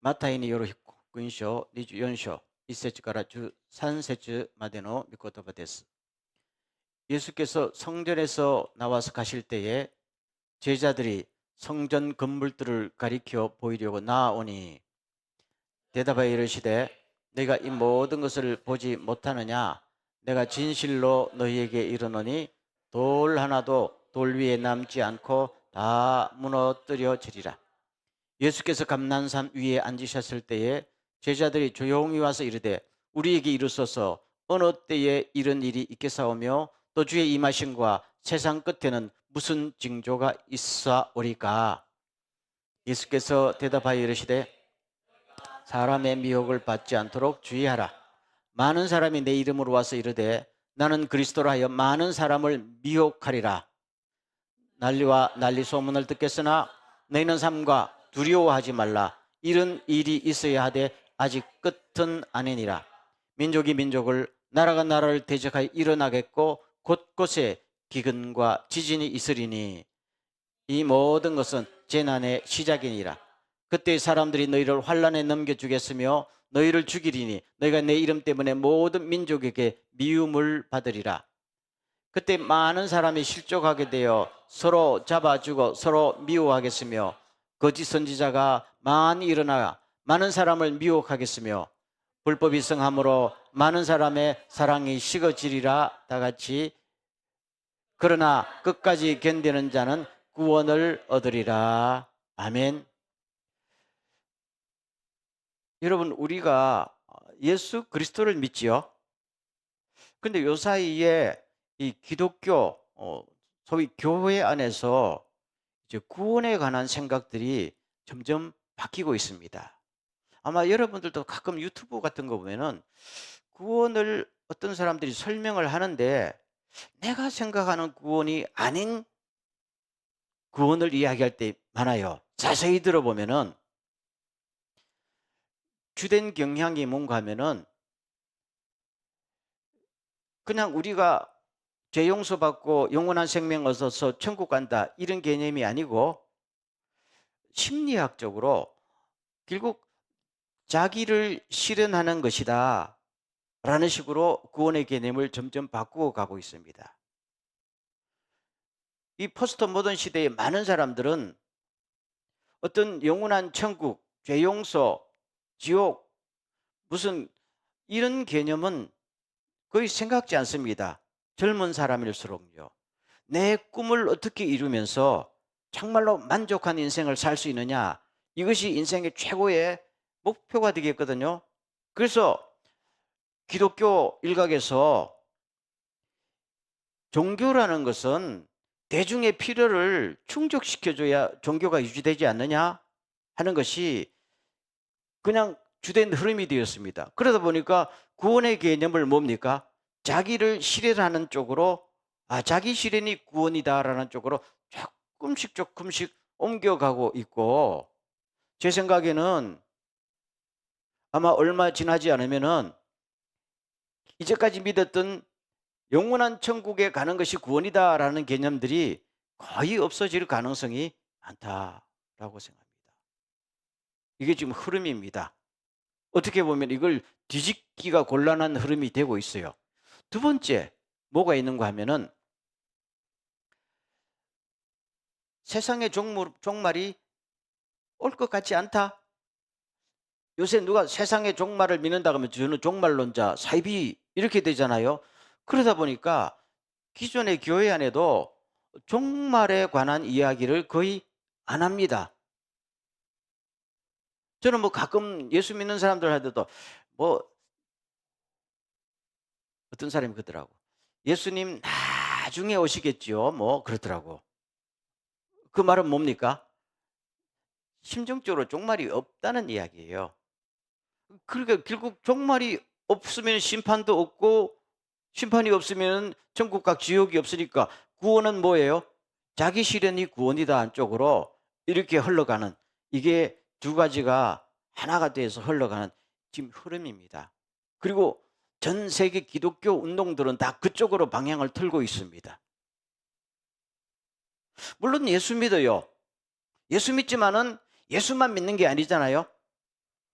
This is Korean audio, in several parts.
マタイによる福音書24章1節から13節までの御言葉です。 예수께서 성전에서 나와서 가실 때에 제자들이 성전 건물들을 가리켜 보이려고 나아오니 대답하여 이르시되 너희가 이 모든 것을 보지 못하느냐? 내가 진실로 너희에게 이르노니 돌 하나도 돌 위에 남지 않고 다 무너뜨려지리라. 예수께서 감난산 위에 앉으셨을 때에 제자들이 조용히 와서 이르되 우리에게 이르소서 어느 때에 이런 일이 있겠사오며 또 주의 임하심과 세상 끝에는 무슨 징조가 있사오리까? 예수께서 대답하여 이르시되 사람의 미혹을 받지 않도록 주의하라. 많은 사람이 내 이름으로 와서 이르되 나는 그리스도라 하여 많은 사람을 미혹하리라. 난리와 난리 소문을 듣겠으나 너희는 삼가 두려워하지 말라. 이런 일이 있어야 하되 아직 끝은 아니니라. 민족이 민족을 나라가 나라를 대적하여 일어나겠고 곳곳에 기근과 지진이 있으리니 이 모든 것은 재난의 시작이니라. 그때 사람들이 너희를 환난에 넘겨주겠으며 너희를 죽이리니 너희가 내 이름 때문에 모든 민족에게 미움을 받으리라. 그때 많은 사람이 실족하게 되어 서로 잡아주고 서로 미워하겠으며 거짓 선지자가 많이 일어나 많은 사람을 미혹하겠으며 불법이 성함으로 많은 사람의 사랑이 식어지리라. 다같이 그러나 끝까지 견디는 자는 구원을 얻으리라. 아멘. 여러분, 우리가 예수 그리스도를 믿지요. 근데 요 사이에 이 기독교 소위 교회 안에서 이제 구원에 관한 생각들이 점점 바뀌고 있습니다. 아마 여러분들도 가끔 유튜브 같은 거 보면은 구원을 어떤 사람들이 설명을 하는데 내가 생각하는 구원이 아닌 구원을 이야기할 때 많아요. 자세히 들어보면은 주된 경향이 뭔가 하면은 그냥 우리가 죄 용서받고 영원한 생명 얻어서 천국 간다 이런 개념이 아니고 심리학적으로 결국 자기를 실현하는 것이다 라는 식으로 구원의 개념을 점점 바꾸어 가고 있습니다. 이 포스트 모던 시대의 많은 사람들은 어떤 영원한 천국, 죄 용서, 지옥 무슨 이런 개념은 거의 생각지 않습니다. 젊은 사람일수록요. 내 꿈을 어떻게 이루면서 정말로 만족한 인생을 살 수 있느냐, 이것이 인생의 최고의 목표가 되겠거든요. 그래서 기독교 일각에서 종교라는 것은 대중의 필요를 충족시켜줘야 종교가 유지되지 않느냐 하는 것이 그냥 주된 흐름이 되었습니다. 그러다 보니까 구원의 개념을 뭡니까? 자기를 실현하는 쪽으로, 자기 실현이 구원이다라는 쪽으로 조금씩 옮겨가고 있고, 제 생각에는 아마 얼마 지나지 않으면은 이제까지 믿었던 영원한 천국에 가는 것이 구원이다라는 개념들이 거의 없어질 가능성이 많다라고 생각합니다. 이게 지금 흐름입니다. 어떻게 보면 이걸 뒤집기가 곤란한 흐름이 되고 있어요. 두 번째, 뭐가 있는가 하면은 세상의 종말이 올 것 같지 않다. 요새 누가 세상의 종말을 믿는다 그러면 저는 종말론자, 사이비 이렇게 되잖아요. 그러다 보니까 기존의 교회 안에도 종말에 관한 이야기를 거의 안 합니다. 저는 뭐 가끔 예수 믿는 사람들한테도 뭐 어떤 사람이 그러더라고. 예수님 나중에 오시겠지요. 뭐 그러더라고. 그 말은 뭡니까? 심정적으로 종말이 없다는 이야기예요. 그러니까 결국 종말이 없으면 심판도 없고 심판이 없으면 천국과 지옥이 없으니까 구원은 뭐예요? 자기 실현이 구원이다 한쪽으로 이렇게 흘러가는, 이게 두 가지가 하나가 돼서 흘러가는 지금 흐름입니다. 그리고 전 세계 기독교 운동들은 다 그쪽으로 방향을 틀고 있습니다. 물론 예수 믿어요. 예수 믿지만은 예수만 믿는 게 아니잖아요.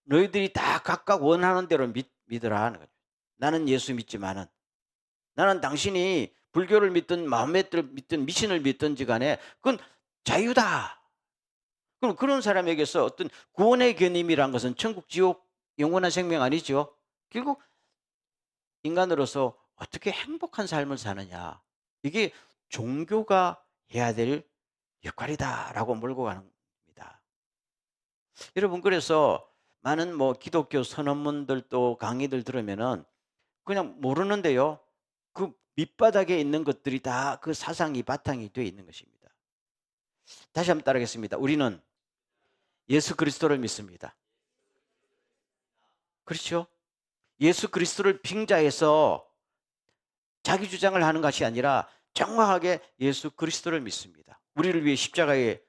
너희들이 다 각각 원하는 대로 믿으라 하는 거죠. 나는 예수 믿지만은 나는 당신이 불교를 믿든 마음에를 믿든 미신을 믿든지 간에 그건 자유다. 그럼 그런 사람에게서 어떤 구원의 개념이란 것은 천국, 지옥, 영원한 생명 아니죠. 결국 인간으로서 어떻게 행복한 삶을 사느냐. 이게 종교가 해야 될 역할이다라고 몰고 가는 겁니다. 여러분 그래서 많은 뭐 기독교 선언문들 또 강의들 들으면은 그냥 모르는데요. 그 밑바닥에 있는 것들이 다 그 사상이 바탕이 되어 있는 것입니다. 다시 한번 따르겠습니다. 우리는 예수 그리스도를 믿습니다. 그렇죠? 예수 그리스도를 빙자해서 자기 주장을 하는 것이 아니라 정확하게 예수 그리스도를 믿습니다. 우리를 위해 십자가에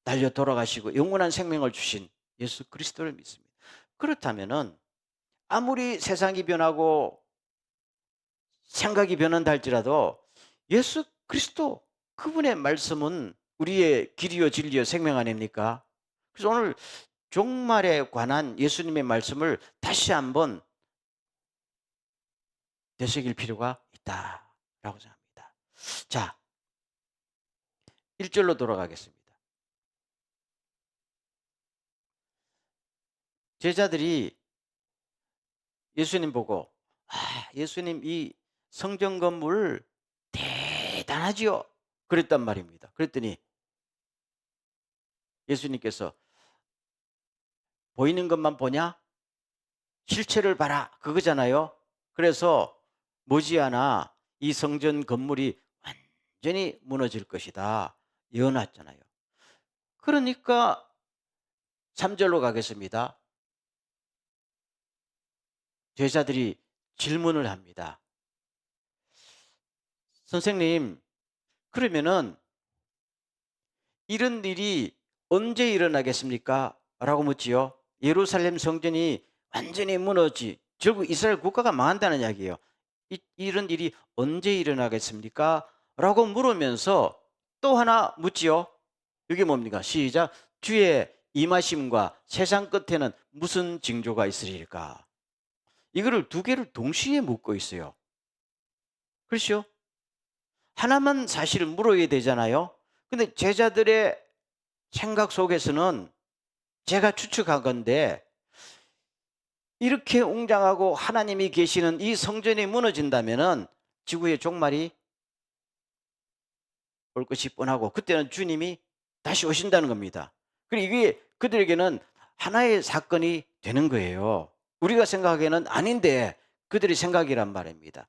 달려 돌아가시고 영원한 생명을 주신 예수 그리스도를 믿습니다. 그렇다면은 아무리 세상이 변하고 생각이 변한다 할지라도 예수 그리스도 그분의 말씀은 우리의 길이요 진리요 생명 아닙니까? 그래서 오늘 종말에 관한 예수님의 말씀을 다시 한번 되새길 필요가 있다라고 생각합니다. 자, 1절로 돌아가겠습니다. 제자들이 예수님 보고 예수님 이 성전 건물 대단하지요. 그랬단 말입니다. 그랬더니 예수님께서 보이는 것만 보냐? 실체를 봐라. 그거잖아요. 그래서 머지않아 이 성전 건물이 완전히 무너질 것이다. 예언했잖아요. 그러니까 3절로 가겠습니다. 제자들이 질문을 합니다. 선생님, 그러면은 이런 일이 언제 일어나겠습니까? 라고 묻지요. 예루살렘 성전이 완전히 무너지, 결국 이스라엘 국가가 망한다는 이야기예요. 이런 일이 언제 일어나겠습니까? 라고 물으면서 또 하나 묻지요. 이게 뭡니까? 시작. 주의 임하심과 세상 끝에는 무슨 징조가 있으리까? 이거를 두 개를 동시에 묻고 있어요. 그렇죠? 하나만 사실을 물어야 되잖아요. 근데 제자들의 생각 속에서는 제가 추측한 건데 이렇게 웅장하고 하나님이 계시는 이 성전이 무너진다면은 지구의 종말이 올 것이 뻔하고 그때는 주님이 다시 오신다는 겁니다. 그리고 이게 그들에게는 하나의 사건이 되는 거예요. 우리가 생각하기에는 아닌데 그들의 생각이란 말입니다.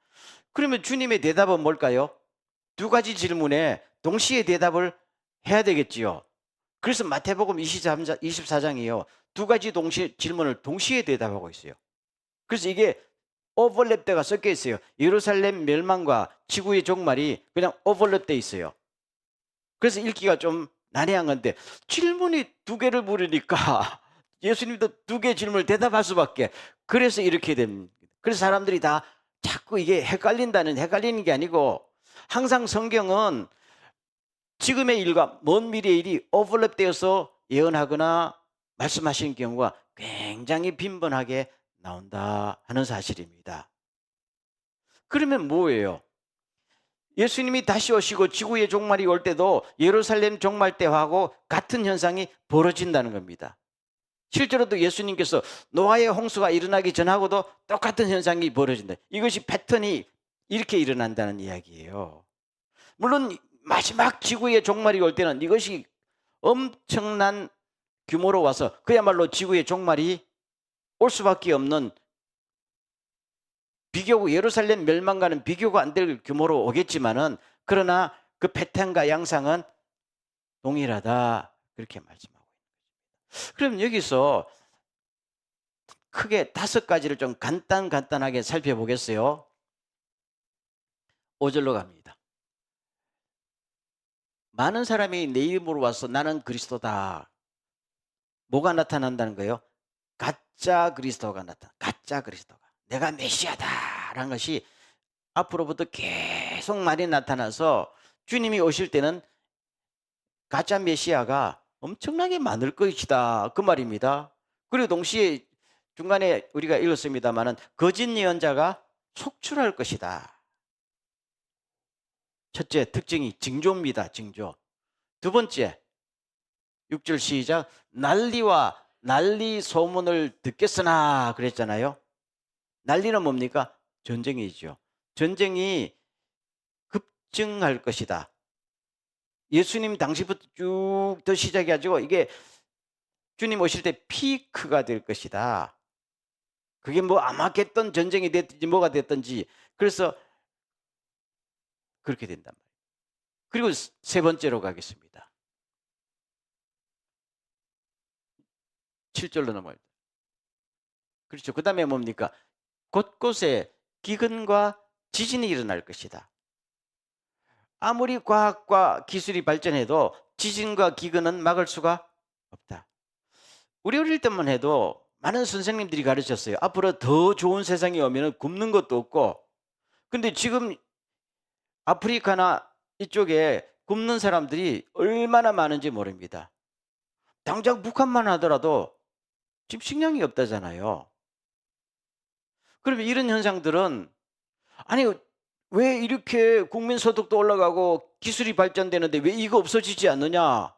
그러면 주님의 대답은 뭘까요? 두 가지 질문에 동시에 대답을 해야 되겠지요. 그래서 마태복음 24장이요. 두 가지 질문을 동시에 대답하고 있어요. 그래서 이게 오버랩대가 섞여 있어요. 예루살렘 멸망과 지구의 종말이 그냥 오버랩돼 있어요. 그래서 읽기가 좀 난해한 건데 질문이 두 개를 물으니까 예수님도 두 개 질문을 대답할 수밖에. 그래서 이렇게 됩니다. 그래서 사람들이 다 자꾸 이게 헷갈리는 게 아니고 항상 성경은 지금의 일과 먼 미래의 일이 오버랩되어서 예언하거나 말씀하시는 경우가 굉장히 빈번하게 나온다 하는 사실입니다. 그러면 뭐예요? 예수님이 다시 오시고 지구의 종말이 올 때도 예루살렘 종말 때하고 같은 현상이 벌어진다는 겁니다. 실제로도 예수님께서 노아의 홍수가 일어나기 전하고도 똑같은 현상이 벌어진다. 이것이 패턴이 이렇게 일어난다는 이야기예요. 물론 마지막 지구의 종말이 올 때는 이것이 엄청난 규모로 와서 그야말로 지구의 종말이 올 수밖에 없는 비교고 예루살렘 멸망과는 비교가 안 될 규모로 오겠지만은 그러나 그 패턴과 양상은 동일하다 그렇게 말씀하고 있는 거죠. 그럼 여기서 크게 5가지를 좀 간단하게 살펴보겠어요. 5절로 갑니다. 많은 사람이 내 이름으로 와서 나는 그리스도다. 뭐가 나타난다는 거예요? 가짜 그리스도가 가짜 그리스도가. 내가 메시아다라는 것이 앞으로부터 계속 많이 나타나서 주님이 오실 때는 가짜 메시아가 엄청나게 많을 것이다. 그 말입니다. 그리고 동시에 중간에 우리가 읽었습니다마는 거짓 예언자가 속출할 것이다. 첫째 특징이 징조입니다. 징조. 두 번째 6절 시작. 난리와 난리 소문을 듣겠으나 그랬잖아요. 난리는 뭡니까? 전쟁이죠. 전쟁이 급증할 것이다. 예수님 당시부터 쭉 더 시작해가지고 이게 주님 오실 때 피크가 될 것이다. 그게 뭐 아마겟돈 전쟁이 됐든지 뭐가 됐든지 그래서 그렇게 된단 말이에요. 그리고 세 번째로 가겠습니다. 7절로 넘어요. 그렇죠. 그 다음에 뭡니까? 곳곳에 기근과 지진이 일어날 것이다. 아무리 과학과 기술이 발전해도 지진과 기근은 막을 수가 없다. 우리 어릴 때만 해도 많은 선생님들이 가르쳤어요. 앞으로 더 좋은 세상이 오면 굶는 것도 없고, 근데 지금 아프리카나 이쪽에 굶는 사람들이 얼마나 많은지 모릅니다. 당장 북한만 하더라도 지금 식량이 없다잖아요. 그러면 이런 현상들은 아니 왜 이렇게 국민 소득도 올라가고 기술이 발전되는데 왜 이거 없어지지 않느냐?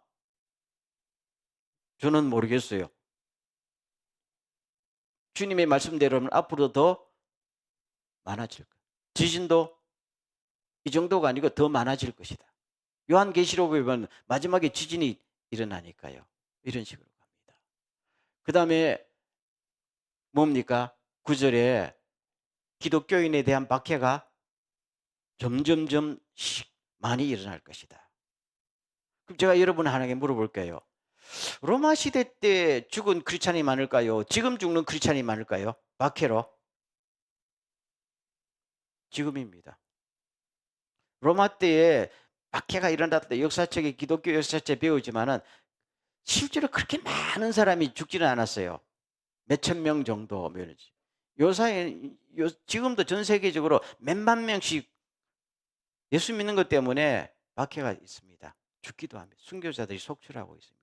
저는 모르겠어요. 주님의 말씀대로는 앞으로 더 많아질 거예요. 지진도 이 정도가 아니고 더 많아질 것이다. 요한계시록에 보면 마지막에 지진이 일어나니까요. 이런 식으로 갑니다. 그 다음에 뭡니까? 9절에 기독교인에 대한 박해가 점점점 많이 일어날 것이다. 그럼 제가 여러분 하나에게 물어볼게요. 로마 시대 때 죽은 크리스찬이 많을까요? 지금 죽는 크리스찬이 많을까요? 박해로? 지금입니다. 로마 때에 박해가 일어났다. 역사책에 기독교 역사책 배우지만은 실제로 그렇게 많은 사람이 죽지는 않았어요. 몇천 명 정도 면이지. 요사이 지금도 전 세계적으로 몇만 명씩 예수 믿는 것 때문에 박해가 있습니다. 죽기도 합니다. 순교자들이 속출하고 있습니다.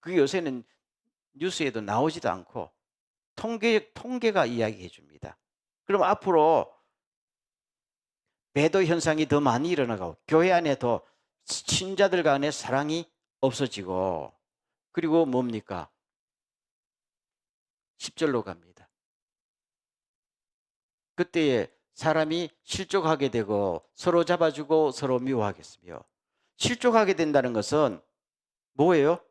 그게 요새는 뉴스에도 나오지도 않고 통계가 이야기해 줍니다. 그럼 앞으로 배도 현상이 더 많이 일어나고 교회 안에도 신자들 간의 사랑이 없어지고 그리고 뭡니까? 10절로 갑니다. 그때에 사람이 실족하게 되고 서로 잡아주고 서로 미워하겠으며 실족하게 된다는 것은 뭐예요?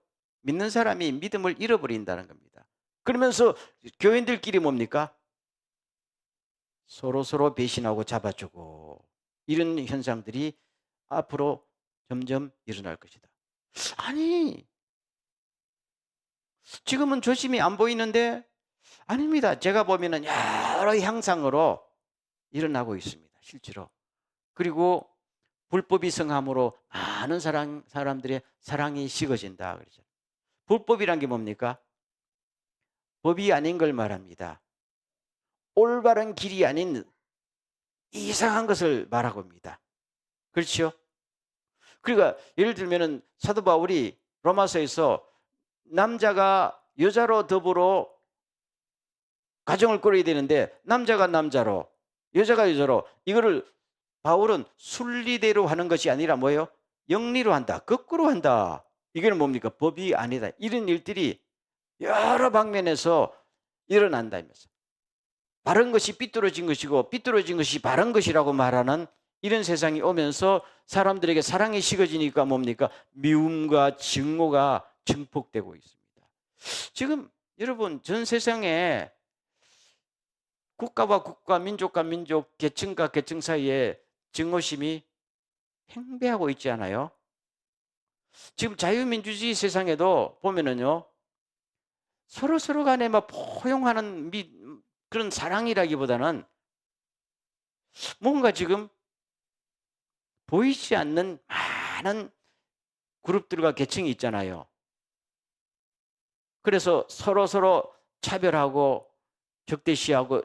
믿는 사람이 믿음을 잃어버린다는 겁니다. 그러면서 교인들끼리 뭡니까? 서로 배신하고 잡아주고 이런 현상들이 앞으로 점점 일어날 것이다. 아니 지금은 조짐이 안 보이는데 아닙니다. 제가 보면은 여러 향상으로 일어나고 있습니다. 실제로. 그리고 불법이 성함으로 많은 사람들의 사랑이 식어진다. 그러죠. 불법이란 게 뭡니까? 법이 아닌 걸 말합니다. 올바른 길이 아닌 이상한 것을 말하고 입니다. 그렇죠? 그러니까 예를 들면은 사도 바울이 로마서에서 남자가 여자로 더불어 가정을 꾸려야 되는데 남자가 남자로 여자가 여자로 이거를 바울은 순리대로 하는 것이 아니라 뭐예요? 영리로 한다. 거꾸로 한다. 이거는 뭡니까? 법이 아니다. 이런 일들이 여러 방면에서 일어난다면서. 바른 것이 삐뚤어진 것이고 삐뚤어진 것이 바른 것이라고 말하는 이런 세상이 오면서 사람들에게 사랑이 식어지니까 뭡니까? 미움과 증오가 증폭되고 있습니다. 지금 여러분 전 세상에 국가와 국가, 민족과 민족, 계층과 계층 사이에 증오심이 팽배하고 있지 않아요? 지금 자유민주주의 세상에도 보면은요, 서로 간에 막 포용하는 그런 사랑이라기보다는 뭔가 지금 보이지 않는 많은 그룹들과 계층이 있잖아요. 그래서 서로 차별하고 적대시하고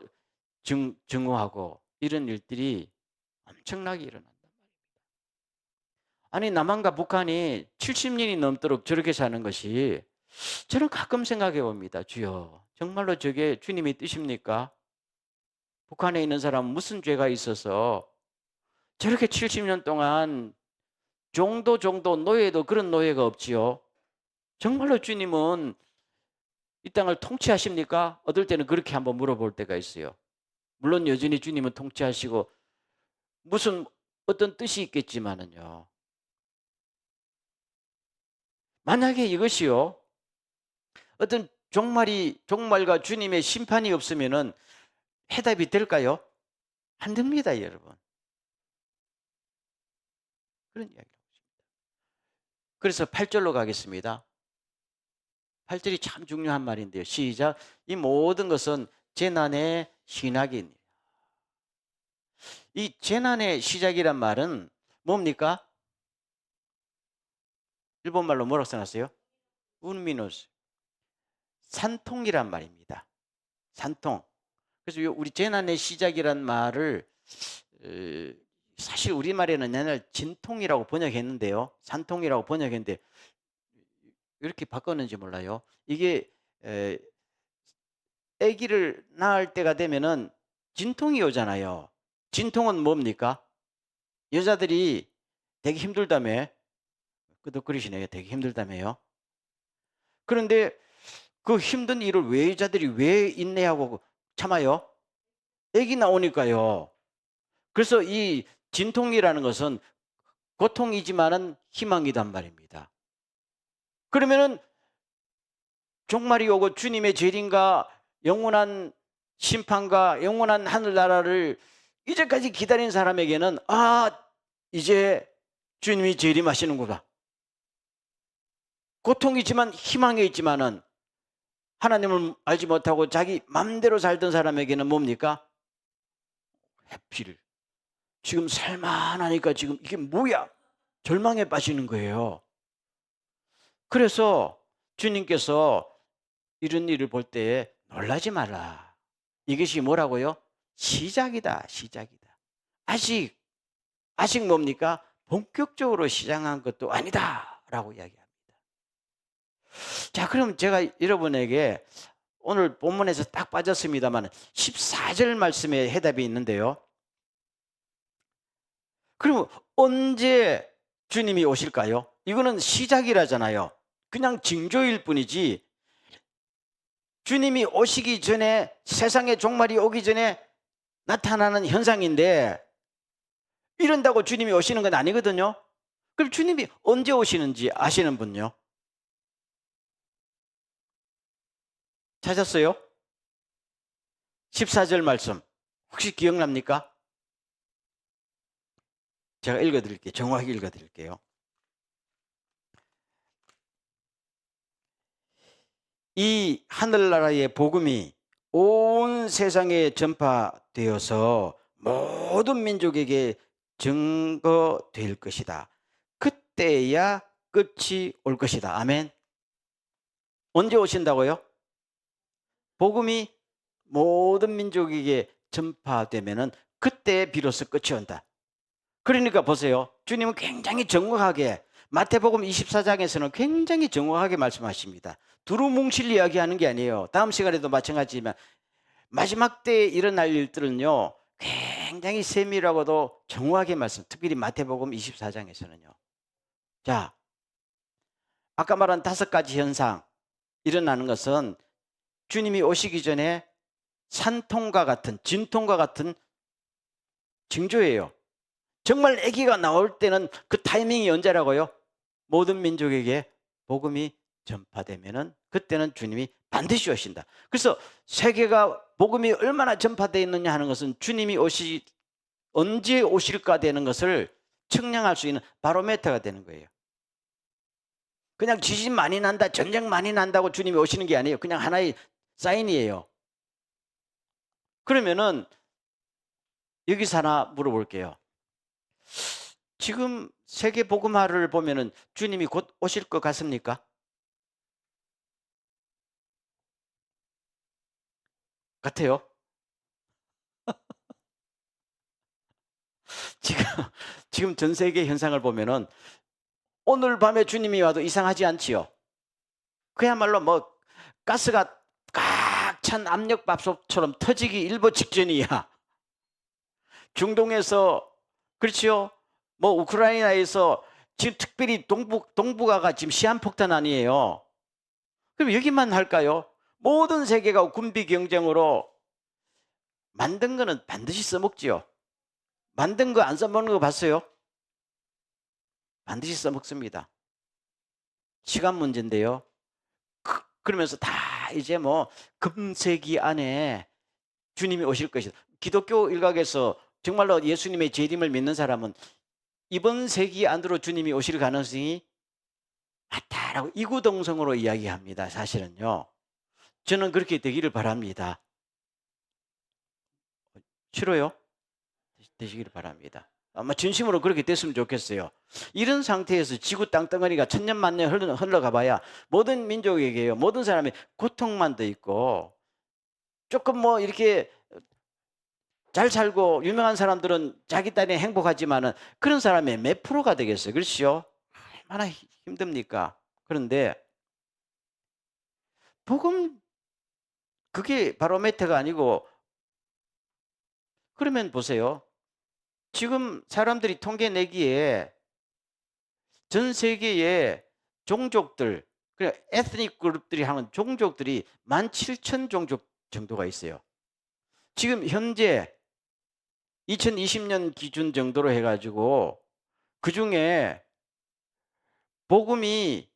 증오하고 이런 일들이 엄청나게 일어난단 말입니다. 아니 남한과 북한이 70년이 넘도록 저렇게 사는 것이 저는 가끔 생각해 봅니다. 주여 정말로 저게 주님의 뜻입니까? 북한에 있는 사람은 무슨 죄가 있어서 저렇게 70년 동안 종도 노예도 그런 노예가 없지요. 정말로 주님은 이 땅을 통치하십니까? 어떨 때는 그렇게 한번 물어볼 때가 있어요. 물론 여전히 주님은 통치하시고 무슨 어떤 뜻이 있겠지만은요. 만약에 이것이요. 어떤 종말과 주님의 심판이 없으면은 해답이 될까요? 안 됩니다, 여러분. 그런 이야기를 하고 있습니다. 그래서 8절로 가겠습니다. 8절이 참 중요한 말인데요. 시작. 이 모든 것은 재난의 시작이니. 이 재난의 시작이란 말은 뭡니까? 일본말로 뭐라고 써놨어요? 운미노스. 산통이란 말입니다. 산통. 그래서 우리 재난의 시작이란 말을 사실 우리말에는 옛날 진통이라고 번역했는데요. 산통이라고 번역했는데 이렇게 바꿨는지 몰라요. 이게 아기를 낳을 때가 되면은 진통이 오잖아요. 진통은 뭡니까? 여자들이 되게 힘들다며. 끄덕거리시네요. 되게 힘들다며요. 그런데 그 힘든 일을 왜 여자들이 왜 인내하고 참아요? 아기 나오니까요. 그래서 이 진통이라는 것은 고통이지만은 희망이단 말입니다. 그러면은 종말이 오고 주님의 재림과 영원한 심판과 영원한 하늘나라를 이제까지 기다린 사람에게는 이제 주님이 재림하시는구나. 고통이지만 희망이 있지만은 하나님을 알지 못하고 자기 맘대로 살던 사람에게는 뭡니까? 해필. 지금 살만하니까 지금 이게 뭐야? 절망에 빠지는 거예요. 그래서 주님께서 이런 일을 볼 때에 놀라지 마라. 이것이 뭐라고요? 시작이다, 시작이다. 아직 뭡니까? 본격적으로 시작한 것도 아니다라고 이야기합니다. 자, 그럼 제가 여러분에게 오늘 본문에서 딱 빠졌습니다만 14절 말씀에 해답이 있는데요. 그럼 언제 주님이 오실까요? 이거는 시작이라잖아요. 그냥 징조일 뿐이지 주님이 오시기 전에 세상의 종말이 오기 전에 나타나는 현상인데 이런다고 주님이 오시는 건 아니거든요. 그럼 주님이 언제 오시는지 아시는 분요? 찾았어요? 14절 말씀 혹시 기억납니까? 제가 읽어드릴게요. 정확히 읽어드릴게요. 이 하늘나라의 복음이 온 세상에 전파되어서 모든 민족에게 증거될 것이다. 그때야 끝이 올 것이다. 아멘. 언제 오신다고요? 복음이 모든 민족에게 전파되면은 그때 비로소 끝이 온다. 그러니까 보세요. 주님은 굉장히 정확하게 마태복음 24장에서는 굉장히 정확하게 말씀하십니다. 두루뭉실 이야기하는 게 아니에요. 다음 시간에도 마찬가지지만 마지막 때에 일어날 일들은요. 굉장히 세밀하고도 정확하게 특별히 마태복음 24장에서는요. 자, 아까 말한 5가지 현상 일어나는 것은 주님이 오시기 전에 산통과 같은 진통과 같은 징조예요. 정말 아기가 나올 때는 그 타이밍이 언제라고요? 모든 민족에게 복음이 전파되면은 그때는 주님이 반드시 오신다. 그래서 세계가 복음이 얼마나 전파되어 있느냐 하는 것은 주님이 언제 오실까 되는 것을 측량할 수 있는 바로메터가 되는 거예요. 그냥 지진 많이 난다, 전쟁 많이 난다고 주님이 오시는 게 아니에요. 그냥 하나의 사인이에요. 그러면은 여기서 하나 물어볼게요. 지금 세계 복음화를 보면은 주님이 곧 오실 것 같습니까? 같아요. 지금 전 세계 현상을 보면은 오늘 밤에 주님이 와도 이상하지 않지요. 그야말로 뭐 가스가 꽉 꽉 찬 압력밥솥처럼 터지기 일보 직전이야. 중동에서, 그렇죠? 뭐 우크라이나에서 지금 특별히 동북아가 지금 시한폭탄 아니에요. 그럼 여기만 할까요? 모든 세계가 군비 경쟁으로 만든 거는 반드시 써먹지요. 만든 거 안 써먹는 거 봤어요? 반드시 써먹습니다. 시간 문제인데요. 그러면서 다 이제 뭐 금세기 안에 주님이 오실 것이다. 기독교 일각에서 정말로 예수님의 재림을 믿는 사람은 이번 세기 안으로 주님이 오실 가능성이 많다라고 이구동성으로 이야기합니다. 사실은요. 저는 그렇게 되기를 바랍니다. 싫어요? 되시기를 바랍니다. 아마 진심으로 그렇게 됐으면 좋겠어요. 이런 상태에서 지구 땅덩어리가 천년 만년 흘러가 봐야 모든 민족에게요, 모든 사람이 고통만 더 있고, 조금 뭐 이렇게 잘 살고 유명한 사람들은 자기 딸이 행복하지만은 그런 사람의 몇 프로가 되겠어요? 그렇죠? 얼마나 힘듭니까? 그런데 복음, 그게 바로메터가 아니고, 그러면 보세요. 지금 사람들이 통계 내기에 전 세계의 종족들, 에스닉 그룹들이 하는 종족들이 17,000 종족 정도가 있어요. 지금 현재 2020년 기준 정도로 해가지고 그 중에 복음이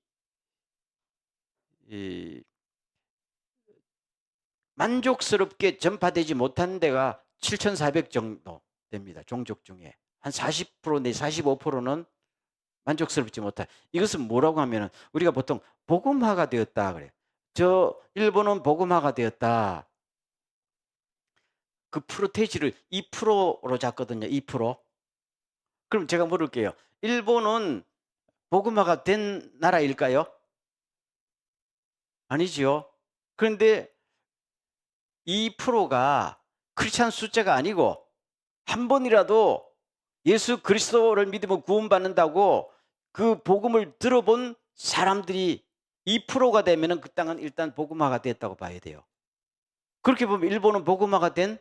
만족스럽게 전파되지 못한 데가 7,400 정도 됩니다. 종족 중에 한 40% 내 45%는 만족스럽지 못한. 이것은 뭐라고 하면은 우리가 보통 복음화가 되었다 그래요. 저 일본은 복음화가 되었다. 그 프로테이지를 2%로 잡거든요. 2%. 그럼 제가 물을게요. 일본은 복음화가 된 나라일까요? 아니지요. 그런데 2%가 크리스찬 숫자가 아니고 한 번이라도 예수 그리스도를 믿으면 구원받는다고 그 복음을 들어본 사람들이 2%가 되면은 그 땅은 일단 복음화가 됐다고 봐야 돼요. 그렇게 보면 일본은 복음화가 된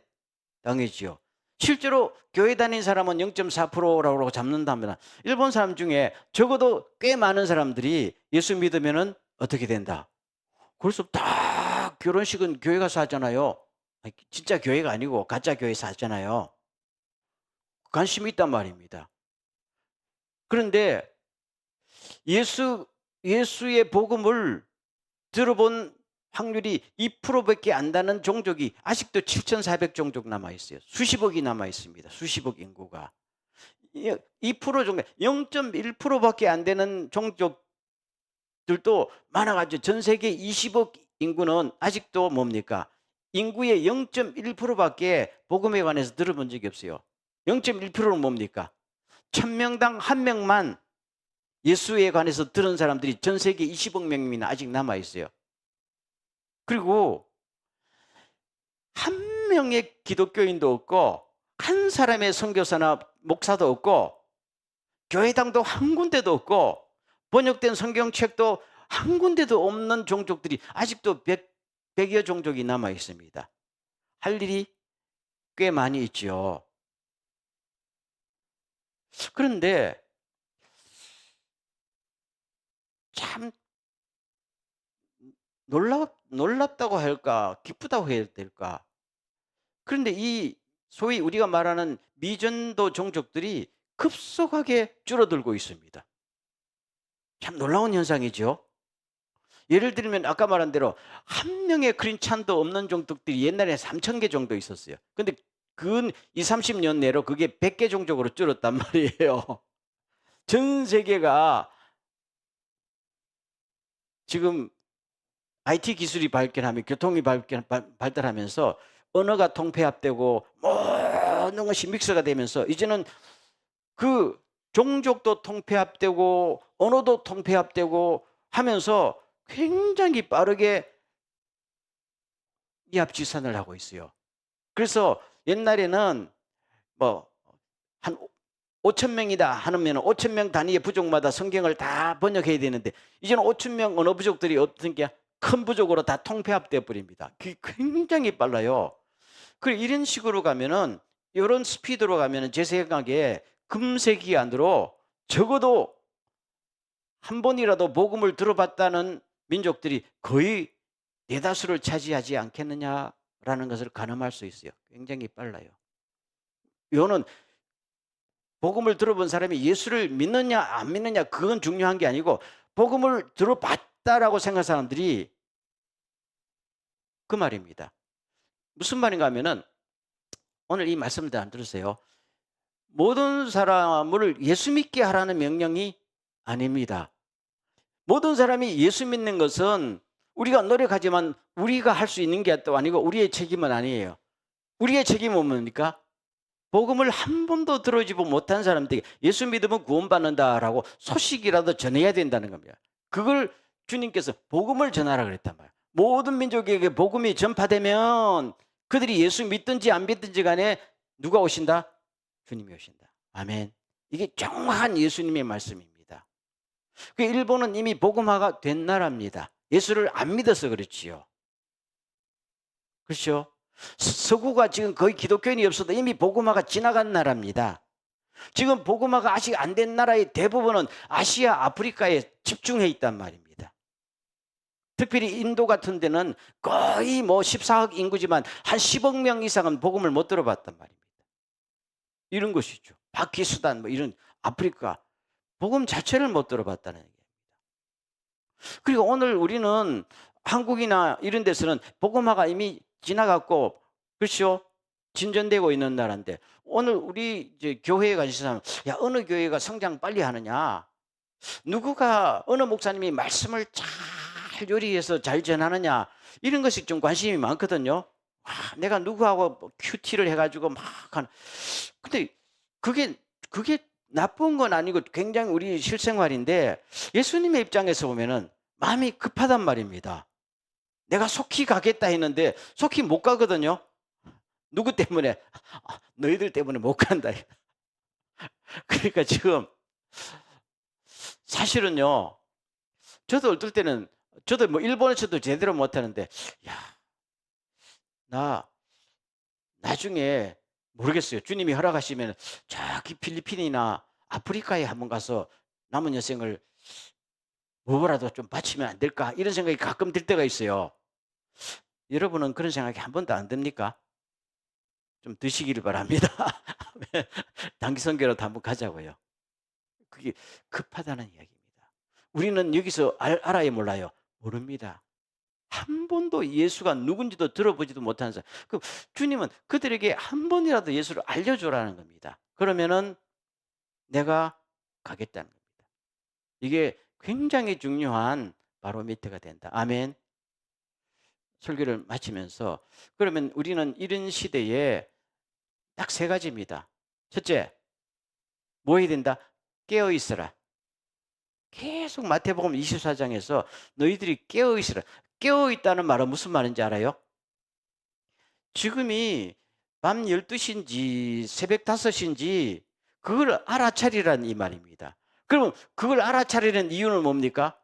땅이지요. 실제로 교회 다닌 사람은 0.4%라고 잡는다면 일본 사람 중에 적어도 꽤 많은 사람들이 예수 믿으면은 어떻게 된다. 그래서 다 결혼식은 교회 가서 하잖아요. 진짜 교회가 아니고 가짜 교회에서 하잖아요. 관심이 있단 말입니다. 그런데 예수의 복음을 들어본 확률이 2%밖에 안 되는 종족이 아직도 7,400 종족 남아 있어요. 수십억이 남아 있습니다. 수십억 인구가. 2% 정도, 0.1%밖에 안 되는 종족들도 많아가지고 전 세계 20억 인구는 아직도 뭡니까? 인구의 0.1%밖에 복음에 관해서 들어본 적이 없어요. 0.1%는 뭡니까? 1000명당 1명만 예수에 관해서 들은 사람들이 전 세계 20억 명이나 아직 남아 있어요. 그리고 한 명의 기독교인도 없고 한 사람의 선교사나 목사도 없고 교회당도 한 군데도 없고 번역된 성경책도 한 군데도 없는 종족들이 아직도 100여 종족이 남아 있습니다. 할 일이 꽤 많이 있죠. 그런데 참 놀랍다고 할까, 기쁘다고 해야 될까? 그런데 이 소위 우리가 말하는 미전도 종족들이 급속하게 줄어들고 있습니다. 참 놀라운 현상이죠. 예를 들면 아까 말한 대로 한 명의 크리스찬도 없는 종족들이 옛날에 3,000개 정도 있었어요. 근데 근 20, 30년 내로 그게 100개 종족으로 줄었단 말이에요. 전 세계가 지금 IT 기술이 발전하며 교통이 발달하면서 언어가 통폐합되고 모든 것이 믹스가 되면서 이제는 그 종족도 통폐합되고 언어도 통폐합되고 하면서 굉장히 빠르게 이합지산을 하고 있어요. 그래서 옛날에는 뭐 한 5,000명이다 하면 5,000명 단위의 부족마다 성경을 다 번역해야 되는데 이제는 5,000명 언어 부족들이 어떻게 큰 부족으로 다 통폐합되어 버립니다. 그게 굉장히 빨라요. 그리고 이런 식으로 가면은, 이런 스피드로 가면은 제 생각에 금세기 안으로 적어도 한 번이라도 복음을 들어봤다는 민족들이 거의 대다수를 차지하지 않겠느냐라는 것을 가늠할 수 있어요. 굉장히 빨라요. 이거는 복음을 들어본 사람이 예수를 믿느냐 안 믿느냐 그건 중요한 게 아니고, 복음을 들어봤다라고 생각하는 사람들이 그 말입니다. 무슨 말인가 하면은, 오늘 이 말씀을 다 들으세요. 모든 사람을 예수 믿게 하라는 명령이 아닙니다. 모든 사람이 예수 믿는 것은 우리가 노력하지만 우리가 할 수 있는 게 또 아니고 우리의 책임은 아니에요. 우리의 책임은 뭡니까? 복음을 한 번도 들어보지 못한 사람들에게 예수 믿으면 구원받는다라고 소식이라도 전해야 된다는 겁니다. 그걸 주님께서 복음을 전하라 그랬단 말이에요. 모든 민족에게 복음이 전파되면 그들이 예수 믿든지 안 믿든지 간에 누가 오신다? 주님이 오신다. 아멘. 이게 정확한 예수님의 말씀입니다. 그 일본은 이미 복음화가 된 나라입니다. 예수를 안 믿어서 그렇지요. 그렇죠? 서구가 지금 거의 기독교인이 없어도 이미 복음화가 지나간 나라입니다. 지금 복음화가 아직 안 된 나라의 대부분은 아시아, 아프리카에 집중해 있단 말입니다. 특별히 인도 같은 데는 거의 뭐 14억 인구지만 한 10억 명 이상은 복음을 못 들어봤단 말입니다. 이런 것이죠. 파키스탄 뭐 이런 아프리카 복음 자체를 못 들어봤다는 얘기입니다. 그리고 오늘 우리는 한국이나 이런 데서는 복음화가 이미 지나갔고, 그렇죠? 진전되고 있는 나라인데, 오늘 우리 이제 교회에 가신 사람, 야, 어느 교회가 성장 빨리 하느냐? 누구가, 어느 목사님이 말씀을 잘 요리해서 잘 전하느냐? 이런 것이 좀 관심이 많거든요. 와, 내가 누구하고 큐티를 해가지고 막 하는. 근데 그게 나쁜 건 아니고 굉장히 우리 실생활인데, 예수님의 입장에서 보면은 마음이 급하단 말입니다. 내가 속히 가겠다 했는데 속히 못 가거든요. 누구 때문에? 너희들 때문에 못 간다. 그러니까 지금 사실은요, 저도 어떨 때는, 저도 뭐 일본에서도 제대로 못 하는데, 야, 나 나중에 모르겠어요. 주님이 허락하시면 저기 필리핀이나 아프리카에 한번 가서 남은 여생을 뭐라도 좀 바치면 안 될까? 이런 생각이 가끔 들 때가 있어요. 여러분은 그런 생각이 한 번도 안 듭니까? 좀 드시기를 바랍니다. 단기 선교라도 한번 가자고요. 그게 급하다는 이야기입니다. 우리는 여기서 알아야 몰라요? 모릅니다. 한 번도 예수가 누군지도 들어보지도 못한 사람. 그 주님은 그들에게 한 번이라도 예수를 알려주라는 겁니다. 그러면은 내가 가겠다는 겁니다. 이게 굉장히 중요한 바로미터가 된다. 아멘. 설교를 마치면서, 그러면 우리는 이런 시대에 딱 세 가지입니다. 첫째, 뭐 해야 된다? 깨어 있어라. 계속 마태복음 24장에서 너희들이 깨어 있어라. 깨어 있다는 말은 무슨 말인지 알아요? 지금이 밤 12시인지 새벽 5시인지 그걸 알아차리라는 이 말입니다. 그러면 그걸 알아차리는 이유는 뭡니까?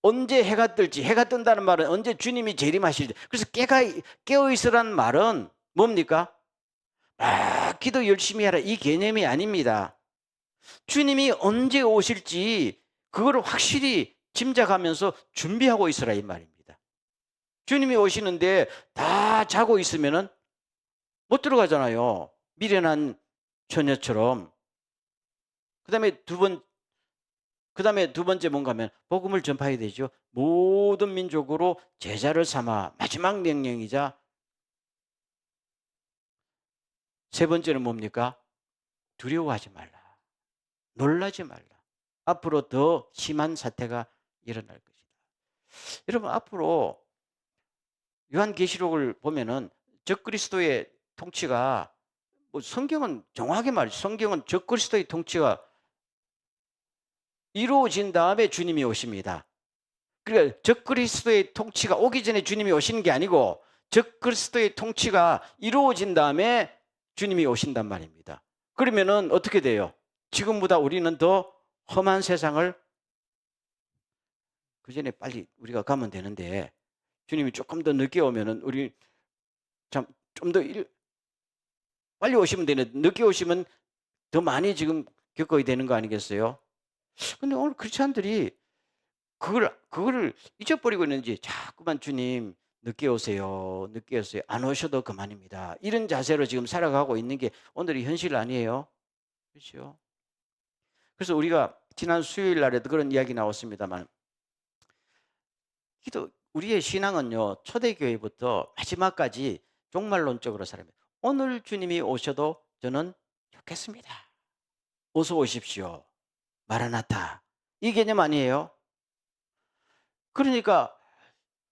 언제 해가 뜰지, 해가 뜬다는 말은 언제 주님이 재림하실지. 그래서 깨어 있으라는 말은 뭡니까? 기도 열심히 하라, 이 개념이 아닙니다. 주님이 언제 오실지 그걸 확실히 짐작하면서 준비하고 있으라 이 말입니다. 주님이 오시는데 다 자고 있으면은 못 들어가잖아요. 미련한 처녀처럼. 그다음에 두 번째 뭔가 하면 복음을 전파해야 되죠. 모든 민족으로 제자를 삼아, 마지막 명령이자. 세 번째는 뭡니까? 두려워하지 말라. 놀라지 말라. 앞으로 더 심한 사태가 일어날 것이다. 여러분, 앞으로 요한계시록을 보면은 적그리스도의 통치가, 뭐 성경은 정확하게 말이죠. 성경은 적그리스도의 통치가 이루어진 다음에 주님이 오십니다. 그러니까 적그리스도의 통치가 오기 전에 주님이 오시는 게 아니고 적그리스도의 통치가 이루어진 다음에 주님이 오신단 말입니다. 그러면은 어떻게 돼요? 지금보다 우리는 더 험한 세상을 그 전에 빨리 우리가 가면 되는데, 주님이 조금 더 늦게 오면은 우리 참 좀 더 빨리 오시면 되는데 늦게 오시면 더 많이 지금 겪어야 되는 거 아니겠어요? 근데 오늘 크리스찬들이 그거를 잊어버리고 있는지 자꾸만 주님 늦게 오세요. 늦게 오세요. 안 오셔도 그만입니다. 이런 자세로 지금 살아가고 있는 게 오늘의 현실 아니에요? 그렇죠? 그래서 우리가 지난 수요일 날에도 그런 이야기 나왔습니다만 우리의 신앙은요, 초대교회부터 마지막까지 종말론적으로 살아갑니다. 오늘 주님이 오셔도 저는 좋겠습니다. 어서 오십시오. 마라나타. 이 개념 아니에요? 그러니까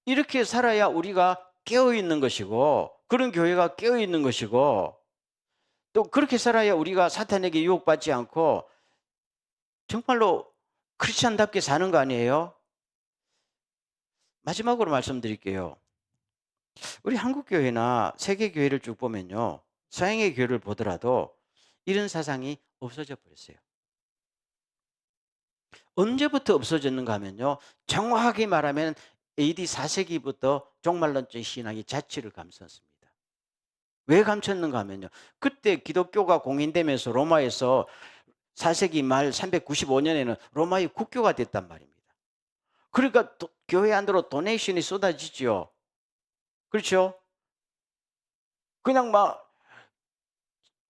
이렇게 살아야 우리가 깨어있는 것이고, 그런 교회가 깨어있는 것이고, 또 그렇게 살아야 우리가 사탄에게 유혹받지 않고 정말로 크리스찬답게 사는 거 아니에요? 마지막으로 말씀드릴게요. 우리 한국 교회나 세계 교회를 쭉 보면요, 서양의 교회를 보더라도 이런 사상이 없어져 버렸어요. 언제부터 없어졌는가 하면요, 정확하게 말하면 AD 4세기부터 종말론적 신앙이 자취를 감췄습니다. 왜 감췄는가 하면요, 그때 기독교가 공인되면서 로마에서 4세기 말 395년에는 로마의 국교가 됐단 말입니다. 그러니까 교회 안으로 도네이션이 쏟아지죠. 그렇죠? 그냥 막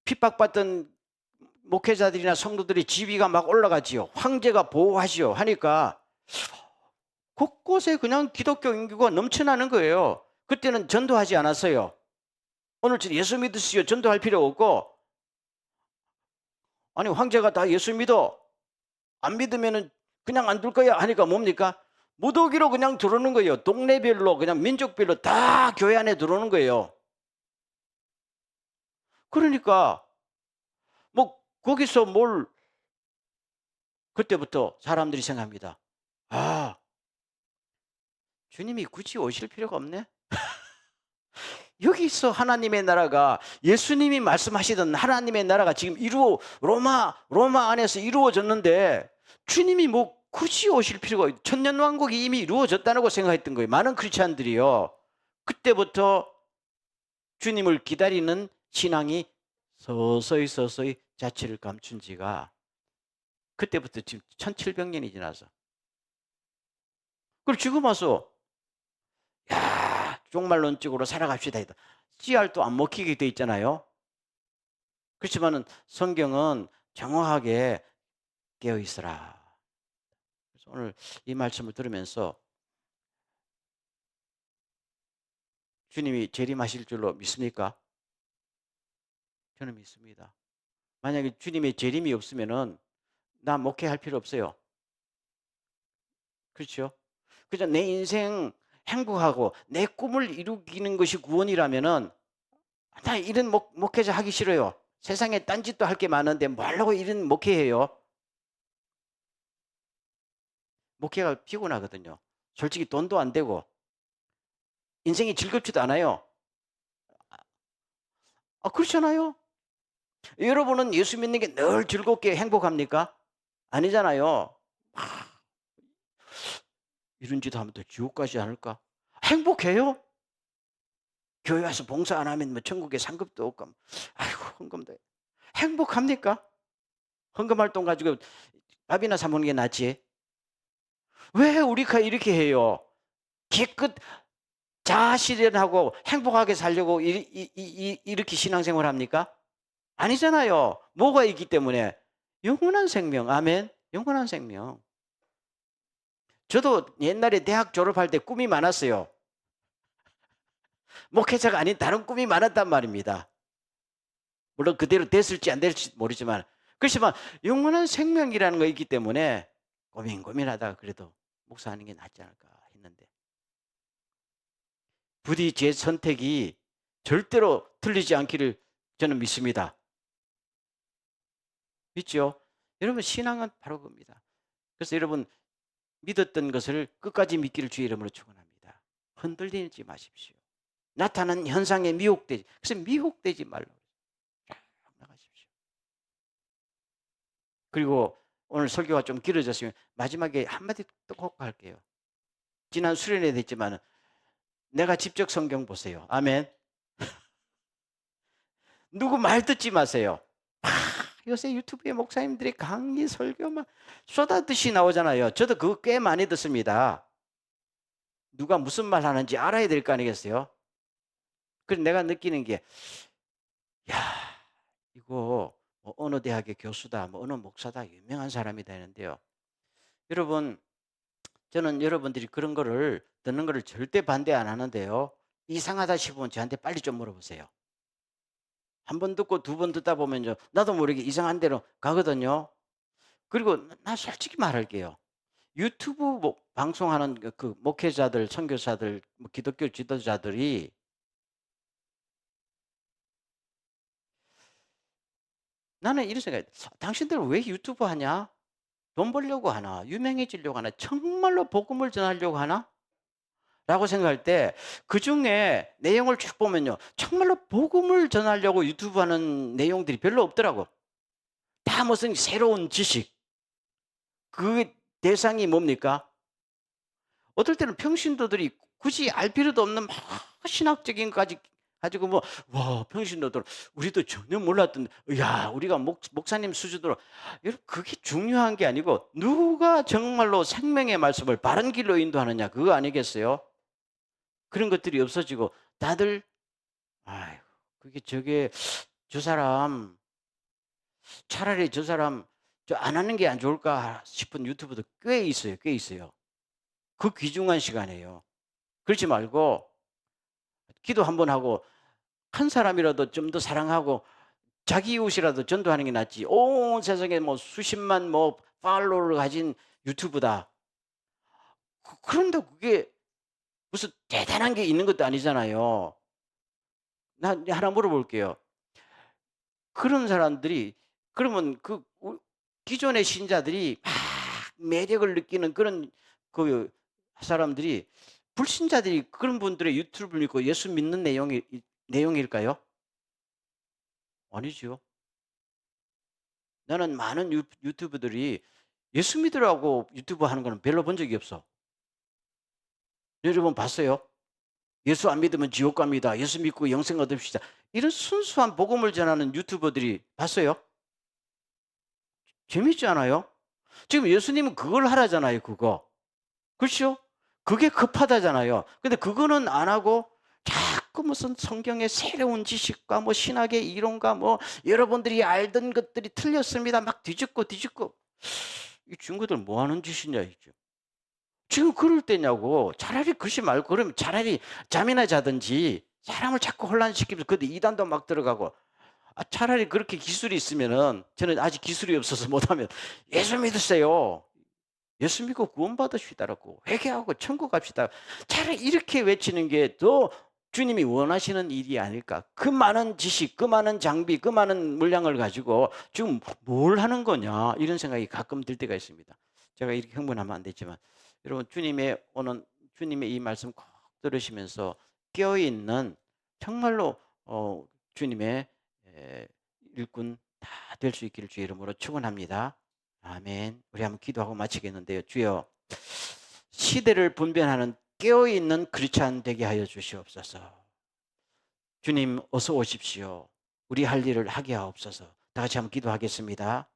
핍박받던 목회자들이나 성도들의 지위가 막 올라가지요. 황제가 보호하시오 하니까 곳곳에 그냥 기독교 인구가 넘쳐나는 거예요. 그때는 전도하지 않았어요. 오늘 예수 믿으시오 전도할 필요 없고, 아니 황제가 다 예수 믿어 안 믿으면은 그냥 안 둘 거야 하니까 뭡니까? 무더기로 그냥 들어오는 거예요. 동네별로 그냥 민족별로 다 교회 안에 들어오는 거예요. 그러니까 뭐 거기서 뭘, 그때부터 사람들이 생각합니다. 아, 주님이 굳이 오실 필요가 없네. 여기 있어 하나님의 나라가, 예수님이 말씀하시던 하나님의 나라가 지금 로마 안에서 이루어졌는데 주님이 뭐 굳이 오실 필요가, 천년왕국이 이미 이루어졌다고 생각했던 거예요. 많은 크리스찬들이요. 그때부터 주님을 기다리는 신앙이 서서히 자취를 감춘 지가 그때부터 지금 1700년이 지나서, 그리고 지금 와서 야, 종말론적으로 살아갑시다. 씨알도 안 먹히게 돼 있잖아요. 그렇지만은 성경은 정확하게 깨어 있어라. 그래서 오늘 이 말씀을 들으면서 주님이 재림하실 줄로 믿습니까? 저는 믿습니다. 만약에 주님의 재림이 없으면은 나 목회할 필요 없어요. 그렇죠? 그저 내 인생 행복하고 내 꿈을 이루기는 것이 구원이라면은 나 이런 목회자 하기 싫어요. 세상에 딴짓도 할 게 많은데 뭐 하려고 이런 목회해요? 목회가 피곤하거든요. 솔직히 돈도 안 되고 인생이 즐겁지도 않아요. 아, 그렇잖아요. 여러분은 예수 믿는 게 늘 즐겁게 행복합니까? 아니잖아요. 이런 짓 하면 또 지옥 가지 않을까? 행복해요? 교회 와서 봉사 안 하면 뭐 천국에 상급도 없고, 아이고 헌금도. 행복합니까? 헌금 활동 가지고 밥이나 사 먹는 게 낫지. 왜 우리가 이렇게 해요? 기껏 자아 실현하고 행복하게 살려고 이렇게 신앙생활 합니까? 아니잖아요. 뭐가 있기 때문에? 영원한 생명. 아멘. 영원한 생명. 저도 옛날에 대학 졸업할 때 꿈이 많았어요. 목회자가 아닌 다른 꿈이 많았단 말입니다. 물론 그대로 됐을지 안 됐을지 모르지만, 그렇지만 영원한 생명이라는 거 있기 때문에 고민하다가 그래도 목사하는 게 낫지 않을까 했는데, 부디 제 선택이 절대로 틀리지 않기를 저는 믿습니다. 믿죠? 여러분 신앙은 바로 그겁니다. 그래서 여러분 믿었던 것을 끝까지 믿기를 주의 이름으로 축원합니다. 흔들리지 마십시오. 나타난 현상에 미혹되지. 그래서 미혹되지 말라고 나가십시오. 그리고 오늘 설교가 좀 길어졌으면 마지막에 한마디 또 꼭 할게요. 지난 수련회도 했지만 내가 직접 성경 보세요. 아멘. 누구 말 듣지 마세요. 요새 유튜브에 목사님들이 강의 설교 막 쏟아듯이 나오잖아요. 저도 그거 꽤 많이 듣습니다. 누가 무슨 말 하는지 알아야 될 거 아니겠어요? 그래서 내가 느끼는 게, 야, 이거 뭐 어느 대학의 교수다, 뭐 어느 목사다, 유명한 사람이다 했는데요. 여러분, 저는 여러분들이 그런 거를 듣는 거를 절대 반대 안 하는데요. 이상하다 싶으면 저한테 빨리 좀 물어보세요. 한 번 듣고 두 번 듣다 보면요, 나도 모르게 이상한 데로 가거든요. 그리고 나 솔직히 말할게요. 유튜브 방송하는 그 목회자들, 선교사들, 뭐 기독교 지도자들이 나는 이런 생각이, 당신들 왜 유튜브 하냐? 돈 벌려고 하나? 유명해지려고 하나? 정말로 복음을 전하려고 하나? 라고 생각할 때 그중에 내용을 쭉 보면요, 정말로 복음을 전하려고 유튜브 하는 내용들이 별로 없더라고. 다 무슨 새로운 지식. 그 대상이 뭡니까? 어떨 때는 평신도들이 굳이 알 필요도 없는 막 신학적인 것까지 가지고 뭐, 와, 평신도들, 우리도 전혀 몰랐던, 야, 우리가 목사님 수준으로. 여러분, 그게 중요한 게 아니고, 누가 정말로 생명의 말씀을 바른 길로 인도하느냐, 그거 아니겠어요? 그런 것들이 없어지고, 다들, 아유, 그게 저게, 저 사람, 차라리 저 사람, 저 안 하는 게 안 좋을까 싶은 유튜브도 꽤 있어요, 꽤 있어요. 그 귀중한 시간이에요. 그렇지 말고, 기도 한번 하고, 한 사람이라도 좀 더 사랑하고 자기 이웃이라도 전도하는 게 낫지. 온 세상에 뭐 수십만 뭐 팔로워를 가진 유튜브다. 그런데 그게 무슨 대단한 게 있는 것도 아니잖아요. 나 하나 물어볼게요. 그런 사람들이 그러면 기존의 신자들이 막 매력을 느끼는 그런 그 사람들이 불신자들이 그런 분들의 유튜브를 믿고 예수 믿는 내용일까요? 아니죠. 나는 많은 유튜브들이 예수 믿으라고 유튜브 하는 거는 별로 본 적이 없어. 여러분 봤어요? 예수 안 믿으면 지옥 갑니다. 예수 믿고 영생 얻읍시다. 이런 순수한 복음을 전하는 유튜버들이 봤어요? 재밌지 않아요? 지금 예수님은 그걸 하라잖아요, 그거. 그렇죠? 그게 급하다잖아요. 근데 그거는 안 하고 자꾸 무슨 성경의 새로운 지식과 뭐 신학의 이론과 뭐 여러분들이 알던 것들이 틀렸습니다. 막 뒤집고 이 친구들 뭐 하는 짓이냐 이죠. 지금 그럴 때냐고. 차라리 그러지 말고 그러면 차라리 잠이나 자든지 사람을 자꾸 혼란시키면서 그때 이단도 막 들어가고. 차라리 그렇게 기술이 있으면은 저는 아직 기술이 없어서 못하면 예수 믿으세요. 예수 믿고 구원받으시다라고 회개하고 천국 갑시다. 차라리 이렇게 외치는 게 더 주님이 원하시는 일이 아닐까. 그 많은 지식, 그 많은 장비, 그 많은 물량을 가지고 지금 뭘 하는 거냐 이런 생각이 가끔 들 때가 있습니다. 제가 이렇게 흥분하면 안 되지만 여러분 주님의 이 말씀 꼭 들으시면서 깨어있는 정말로 주님의 일꾼 다 될 수 있기를 주의 이름으로 축원합니다. 아멘. 우리 한번 기도하고 마치겠는데요. 주여, 시대를 분별하는 깨어있는 크리스찬 되게 하여 주시옵소서. 주님 어서 오십시오. 우리 할 일을 하게 하옵소서. 다 같이 한번 기도하겠습니다.